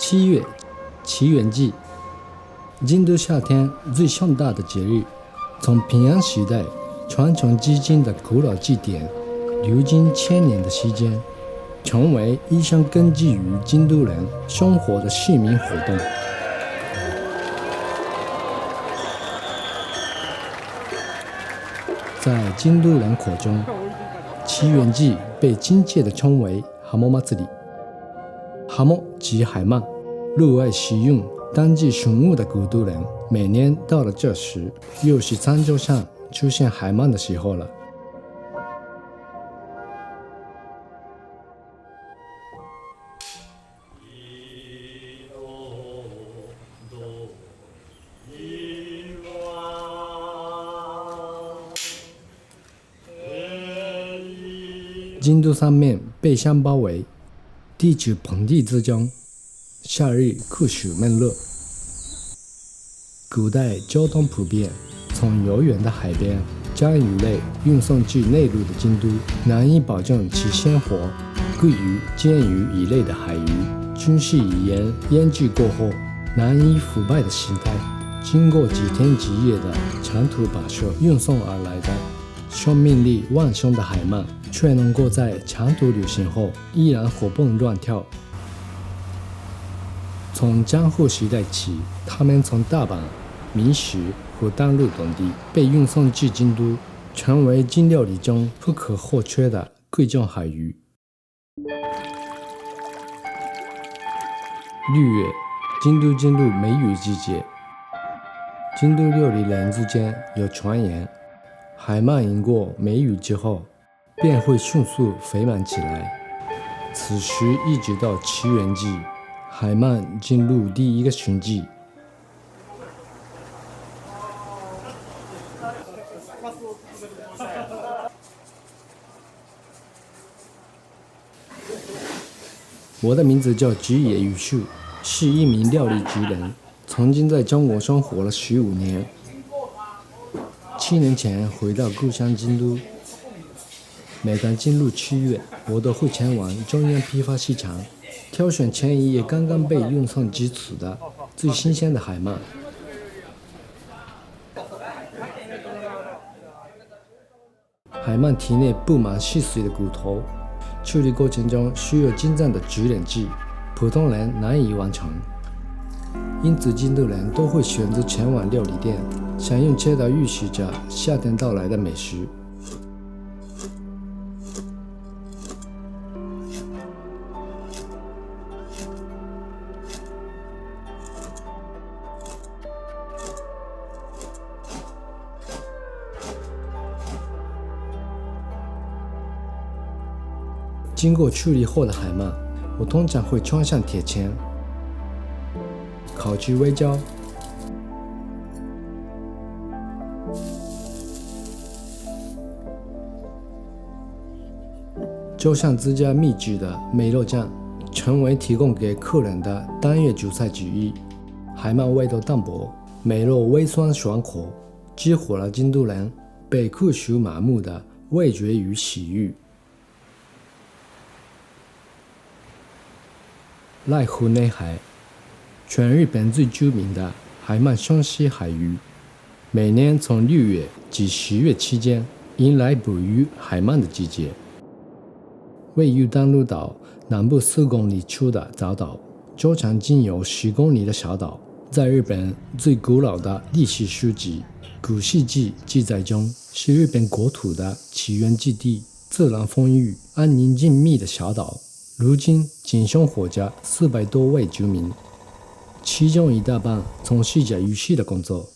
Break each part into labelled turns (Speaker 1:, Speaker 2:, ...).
Speaker 1: 7月，祈源祭，京都夏天最盛大的节日。从平安时代传承至今的古老祭典，流经千年的时间，成为一项根植于京都人生活的市民活动。在京都人口中，祈源祭被亲切地称为蛤蟆祭り。蛤蟆即海鳗，热爱食用当季生物的古都人，每年到了这时，又是餐桌上出现海鳗的时候了。京都三面被山包围，地处盆地之中，夏日酷暑闷热。古代交通普遍，从遥远的海边将鱼类运送至内陆的京都，难以保证其鲜活。桂鱼、煎鱼一类的海鱼，均是以盐腌制过后难以腐败的形态，经过几天几夜的长途跋涉运送而来的。生命力旺盛的海鳗，却能够在长途旅行后依然活蹦乱跳。从江户时代起，他们从大阪、明石和丹路等地被运送至京都，成为京料理中不可或缺的贵重海鱼。6月，京都进入梅雨季节。京都料理人之间有传言，海鳗迎过梅雨之后，便会迅速肥满起来。此时一直到祈源祭，海鳗进入第一个旬季。我的名字叫菊野宇树，是一名料理职人，曾经在中国生活了15年。7年前回到故乡京都，每当进入7月，我都会前往中央批发市场，挑选前一夜刚刚被运送至此的最新鲜的海鳗。海鳗体内布满细碎的骨头，处理过程中需要精湛的煮冷技，普通人难以完成。因此京都人都会选择前往料理店，享用这道预示着夏天到来的美食。经过处理后的海鳗，我通常会穿上铁签，烤至微焦。浇上自家秘制的梅肉酱，成为提供给客人的当月主菜之一。海鳗味道淡薄，梅肉微酸爽口，激活了京都人被酷暑麻木的味觉与食欲。濑户内海，全日本最著名的海鳗生息海域，每年从6月至10月期间迎来捕鱼海鳗的季节。位于丹路岛南部4公里处的早岛，周长仅有10公里的小岛，在日本最古老的历史书籍《古事记》记载中，是日本国土的起源之地，自然丰裕、安宁静谧的小岛。如今仅生活着400多位居民，其中一大半从事着渔师的工作。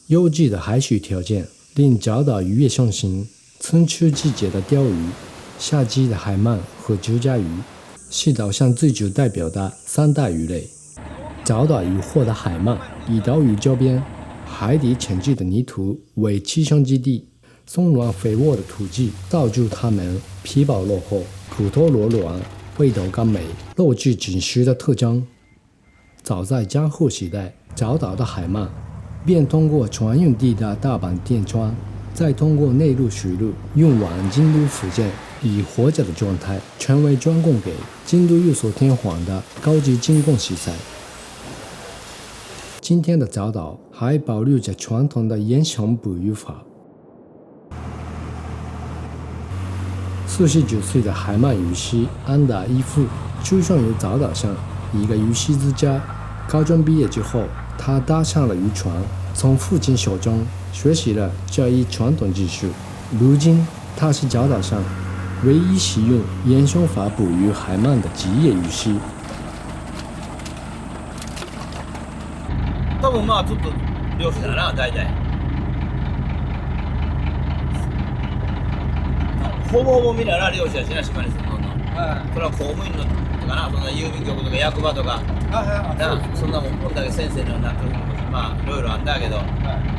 Speaker 1: 优质的海水条件令早岛渔业盛行，春秋季节的鲷鱼，夏季的海鳗和九甲鱼是岛上最具代表的3大鱼类。早岛渔获的海鳗以岛屿周边海底沉积的泥土为栖身之地，松软肥沃的土质造就它们皮薄肉厚、骨头柔软、味道甘美、肉质紧实的特征。早在江户时代，早岛的海鳗便通过船运地的大阪电川，再通过内陆水路运往京都府县，以活着的状态全为专供给京都御所天皇的高级进贡食材。今天的早岛还保留着传统的烟香捕鱼法。49岁的海鳗渔师安达一夫出生于早岛上一个渔师之家。高中毕业之后，他搭上了渔船，从父亲手中学习了这一传统技术。如今，他是早岛上唯一使用烟香法捕鱼海鳗的职业渔师。
Speaker 2: 多分まあちょっと漁師だな大体。ほぼほぼみんなな漁師やしな島に住んどんの。それは公務員のとかな、そんな郵便局とか役場とか、そんなもんこんだけ先生のようになってるのもまあいろいろあんだけど、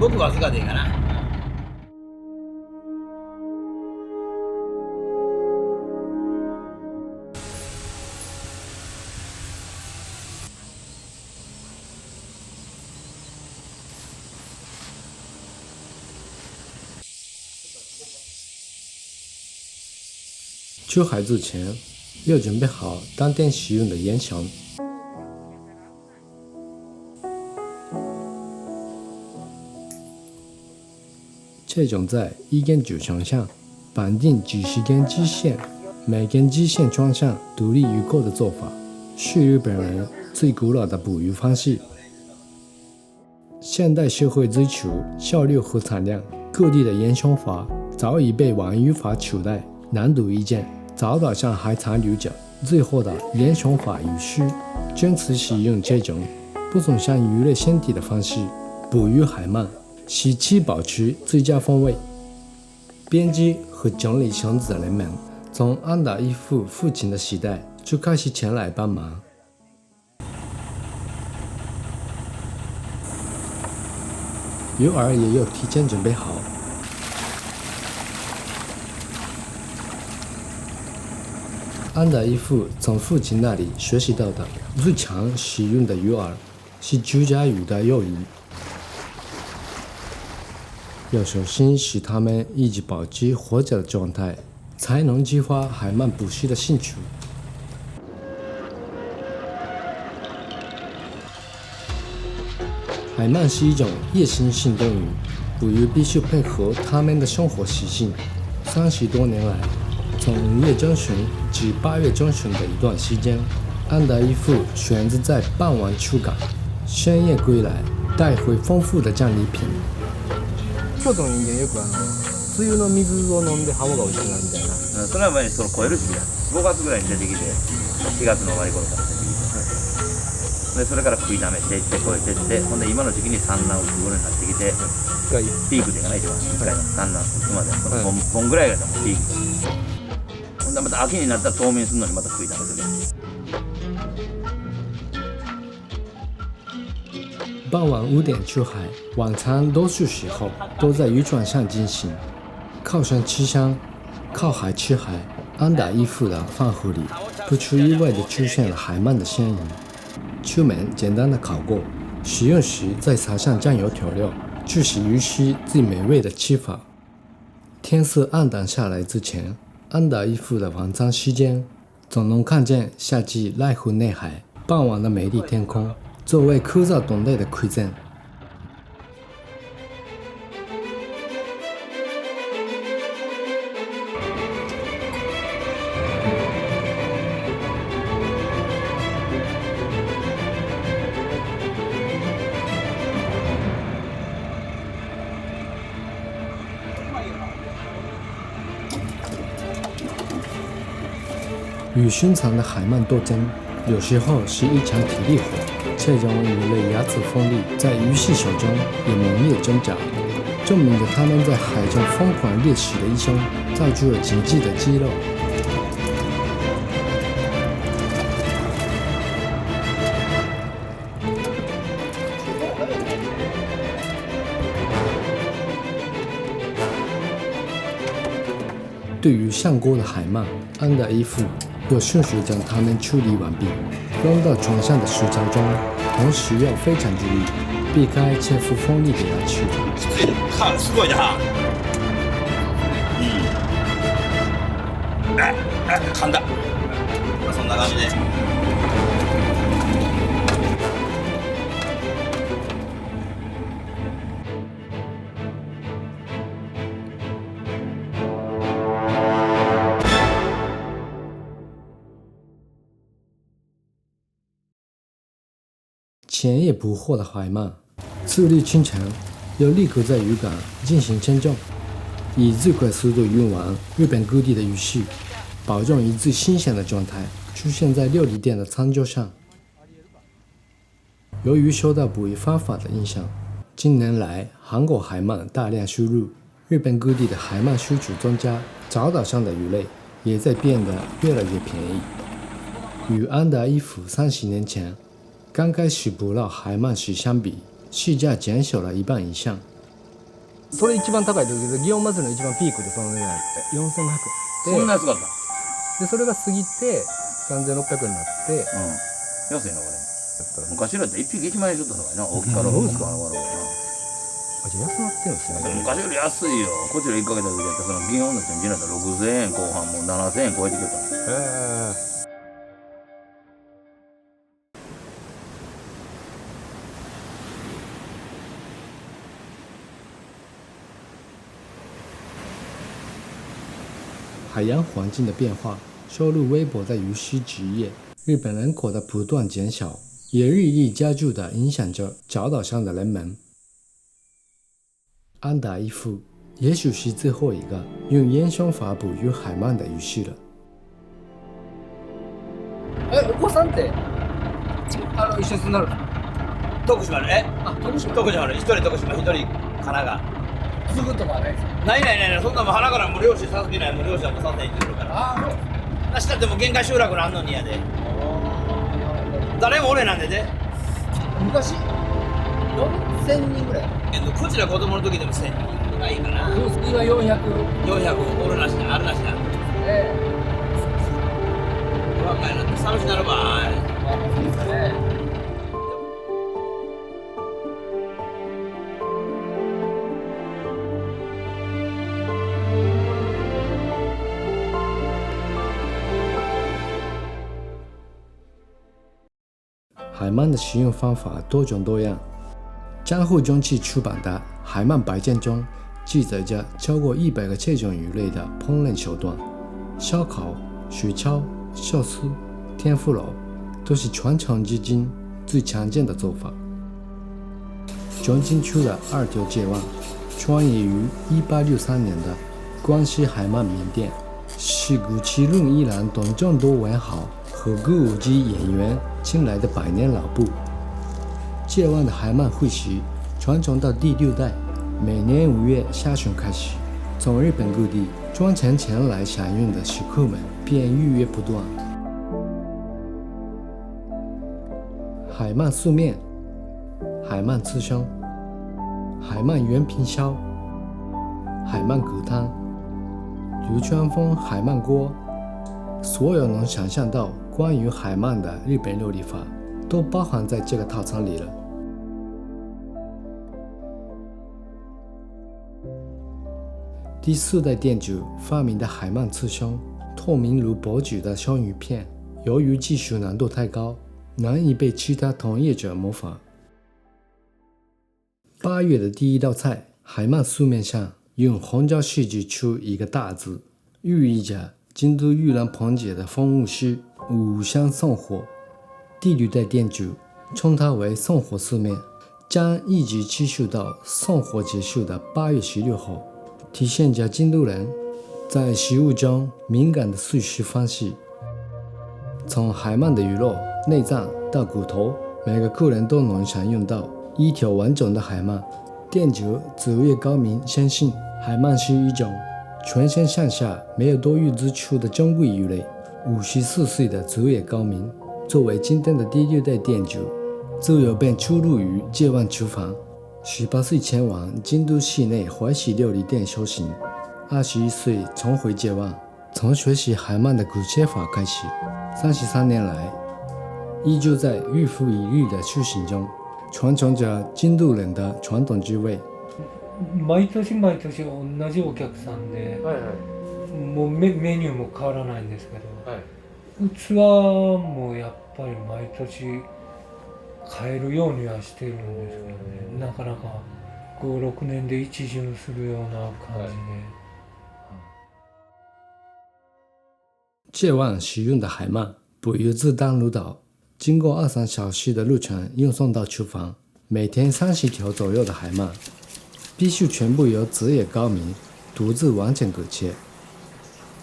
Speaker 2: 僕わずかでいいかな。
Speaker 1: 出海之前，要准备好当天使用的烟香。这种在一根竹绳上绑定几十根支线，每根支线装上独立鱼钩的做法，是日本人最古老的捕鱼方式。现代社会追求效率和产量，各地的烟香法早已被网渔法取代，难得一见。早岛上还残留着最后的烟香法渔师，坚持使用这种不损伤鱼类身体的方式捕鱼海鳗，使其保持最佳风味。编织和整理绳子的人们，从安达一夫父亲的时代就开始前来帮忙。鱼饵也要提前准备好。安达一夫从父亲那里学习到的最常使用的鱼饵是竹荚鱼的幼鱼，要小心使它们一直保持活着的状态，才能激发海鳗捕食的兴趣。海鳗是一种夜行性动物，捕鱼必须配合它们的生活习性。30多年来，从5月中旬至8月中旬的一段时间，安达一夫选择在傍晚出港，深夜归来，带回丰富的战利品。
Speaker 3: 京都の人間よく梅雨の水を飲んでハモが美味しくなるみたいな。
Speaker 2: それは前にその超える時期だ。5月ぐらいに出てきて、4月の終わり頃から出てきて、でそれから食いだめしていって超えていって、ほんで今の時期に産卵をするようになってきて、ピークでがないと1回の産卵するまでその本ぐらいがもうピーク。ほんでまた秋になったら冬眠するのにまた食いだめする。
Speaker 1: 傍晚5点出海，晚餐多数时候都在渔船上进行。靠山吃山，靠海吃海。安达一夫的饭盒里不出意外地出现了海鳗的身影。出门简单的烤过，食用时再撒上酱油调料，就是鱼须最美味的吃法。天色暗淡下来之前，安达一夫的晚餐时间，总能看见夏季濑户内海傍晚的美丽天空。作为枯燥懂内的馈赠。与寻常的海鳗斗争，有时候是一场体力活。这种鱼类牙齿锋利，在鱼系手中也猛烈挣扎，证明着它们在海中疯狂猎食的一生造就了紧致的肌肉。对于上锅的海鳗，安达一夫要迅速将它们处理完毕，扔到船上的食槽中，同时要非常注意，避开切腹锋利的牙齿。
Speaker 2: 看，すごいな。噛んだ。そんな感じで。
Speaker 1: 前夜捕获的海鳗，次日清晨又立刻在渔港进行称重，以最快速度运往日本各地的鱼市，保证以最新鲜的状态出现在料理店的餐桌上。由于受到捕鱼方法的影响，近年来韩国海鳗大量输入，日本各地的海鳗需求增加，早岛上的鱼类也在变得越来越便宜。与安达一夫30年前刚开始捕捞海鳗时相比，市价减少了1半以上。
Speaker 3: それ一番高い時で祇園祭りの一番ピークでその値段やって4500円
Speaker 2: そんな安かった。
Speaker 3: でそれが過ぎて3600円になって、
Speaker 2: 安いなこれ。昔だって1匹1万円しとったのかいな、大きかろうが小かろうが。
Speaker 3: あ、じゃあ安なってるんですね。
Speaker 2: 昔より安いよ。こちら1ヶ月でやったその祇園のチンジだったら6000円後半もう7000円超えてきた。
Speaker 1: 海洋环境的变化，收入微薄的鱼师职业，日本人口的不断减少，也日益加剧地影响着早岛上的人们。安达一夫也许是最后一个用烟凶法捕鱼海鳗的鱼师了。
Speaker 3: お子さんって一緒に住んだの？
Speaker 2: 徳島ね。
Speaker 3: 徳島。
Speaker 2: 徳島ね。1人徳島、1人神奈川。
Speaker 3: 継ぐとかないですか？
Speaker 2: ない、そんなもん鼻からもう漁師さすぎない、もう漁師はもうさせてくるから。なしたってもう限界集落なんのにやで。誰も俺なんでね。
Speaker 3: 昔4000人ぐらい。
Speaker 2: こちら子供の時でも1000人ぐらいかな。
Speaker 3: 今400。
Speaker 2: 400、俺なしな、あるなしな。若いなって寂しなるばーい。
Speaker 3: そうですね。
Speaker 1: 海鳗的食用方法多种多样。江户中期出版的《海鳗百鉴》中记载着超过100个这种鱼类的烹饪手段，烧烤、水焯、寿司、天妇罗都是传承至今最常见的做法。中京出的二条介湾，创业于1863年的关西海鳗名店，是古奇润一郎等众多文豪和歌舞伎演员请来的百年老部。介湾的海鳗会食传承到第6代，每年5月下旬开始，从日本各地专程前来享用的食客们便预约不断。海鳗素面、海鳗刺身、海鳗圆平烧、海鳗蛤汤、流川枫海鳗锅，所有能想象到关于海鳗的日本料理法都包含在这个套餐里了。第4代店主发明的海鳗刺身，透明如薄纸的生鱼片，由于技术难度太高，难以被其他同业者模仿。8月的第一道菜，海鳗素面上用红椒设计出一个大字，寓意着京都玉兰朋姐的风物诗五香送火。第6代店主称它为送火素面，将一直持续到送火结束的8月16号，体现着京都人在食物中敏感的素食方式。从海鳗的鱼肉、内脏到骨头，每个客人都能享用到一条完整的海鳗。店主泽月高明相信，海鳗是一种全身上下没有多余之处的珍贵鱼类。54岁的泽月高明作为今天的第6代店主，自幼便出入于介湾厨房，18岁前往京都市内怀石料理店修行，21岁重回介湾，从学习海鳗的骨切法开始，33年来依旧在日复一日的修行中，传承着京都人的传统滋味。
Speaker 4: 毎年毎年同じお客さんで、もうメニューも変わらないんですけど、
Speaker 3: はい
Speaker 4: 器もやっぱり毎年変えるようにはしてるんですけどね、なかなか5、6年で一巡するような感じで。
Speaker 1: 借往使用的海鳗捕鱼自淡路岛，经过2、3小时的路程运送到厨房。每天30条左右的海鳗，必须全部由泽野高明独自完整割切。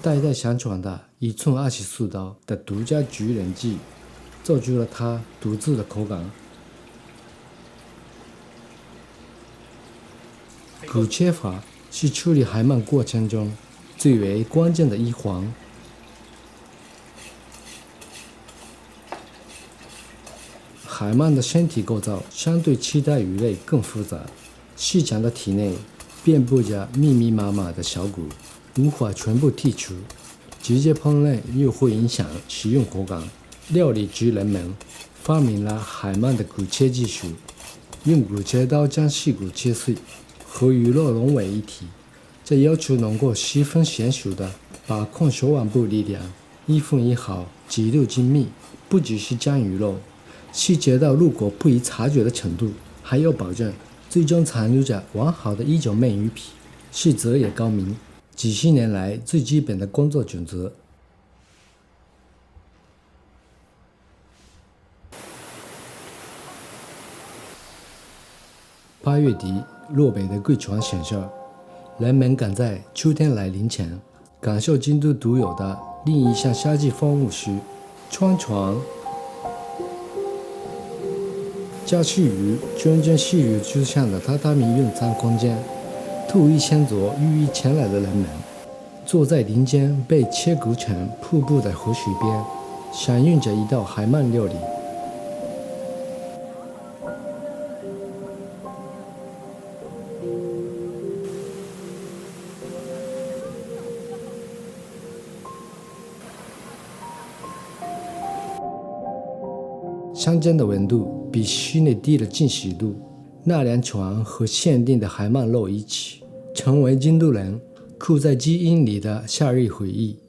Speaker 1: 代代相传的1寸24刀的独家焗人技，造就了它独自的口感。割切法是处理海鳗过程中最为关键的一环。海鳗的身体构造相对其他鱼类更复杂，细长的体内遍布着密密麻麻的小骨，无法全部剔除，直接烹饪又会影响食用口感。料理职人们发明了海鳗的骨切技术，用骨切刀将细骨切碎，和鱼肉融为一体，这要求能够十分娴熟的把控手腕部力量，一分一毫，极度精密。不只是将鱼肉细节到入口不易察觉的程度，还要保证最终残留着完好的一种鳗鱼皮，是泽野高明几十年来最基本的工作准则。8月底，洛北的贵船显示，人们赶在秋天来临前，感受京都独有的另一项夏季风物诗——穿船。驾驶于涓涓细雨之下的榻榻米用餐空间，特意先着寓意前来的人们，坐在林间被切割成瀑布的河水边，享用着一道海鳗料理。乡间的温度比室内低了近10度，那辆船和限定的海鳗肉一起，成为京都人刻在基因里的夏日回忆。